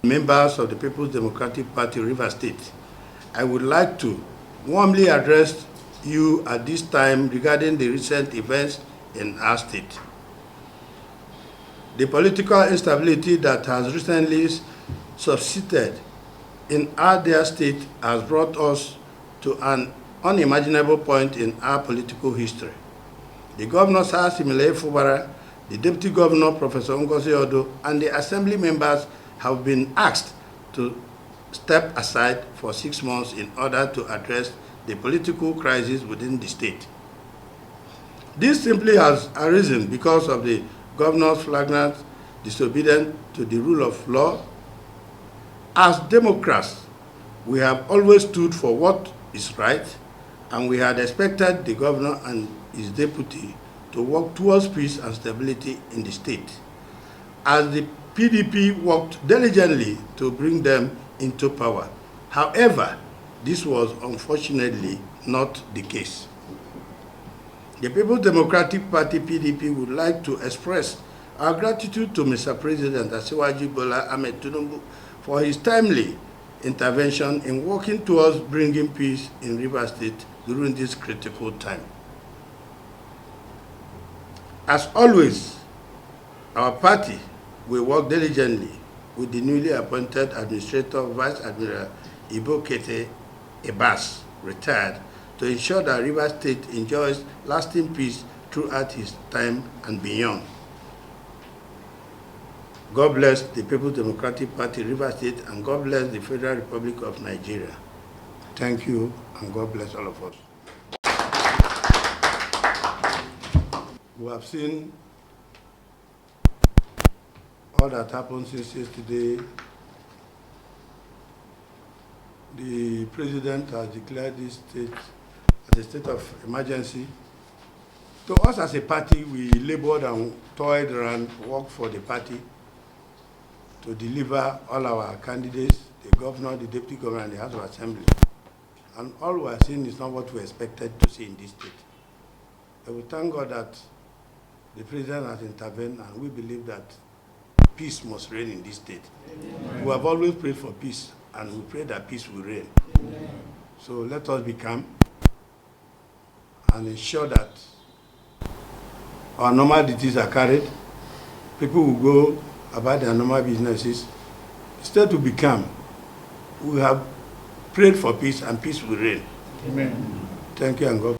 Members of the People's Democratic Party, Rivers State, I would like to warmly address you at this time regarding the recent events in our state. The political instability that has recently subsisted in our dear state has brought us to an unimaginable point in our political history. The Governor, Sir Siminalayi Fubara, the Deputy Governor, Professor Ngozi Odo, and the Assembly members have been asked to step aside for 6 months in order to address the political crisis within the state. This simply has arisen because of the Governor's flagrant disobedience to the rule of law. As Democrats, we have always stood for what is right, and we had expected the Governor and his deputy to work towards peace and stability in the state, as the PDP worked diligently to bring them into power. However, this was unfortunately not the case. The People's Democratic Party, PDP, would like to express our gratitude to Mr. President Bola Tinubu for his timely intervention in working towards bringing peace in Rivers State during this critical time. As always, our party will work diligently with the newly appointed Administrator, Vice Admiral Ibo Kete Ebas, retired, to ensure that Rivers State enjoys lasting peace throughout his time and beyond. God bless the People's Democratic Party, Rivers State, and God bless the Federal Republic of Nigeria. Thank you, and God bless all of us. We have seen all that happened since yesterday. The President has declared this state as a state of emergency. To us as a party, we labored and toiled and worked for the party to deliver all our candidates, the Governor, the Deputy Governor, and the House of Assembly. And all we are seeing is not what we expected to see in this state. But we thank God that the President has intervened, and we believe that peace must reign in this state. Amen. We have always prayed for peace, and we pray that peace will reign. Amen. So let us be calm and ensure that our normal duties are carried. People will go about their normal businesses. Instead to be calm, we have prayed for peace, and peace will reign. Amen. Thank you, and God.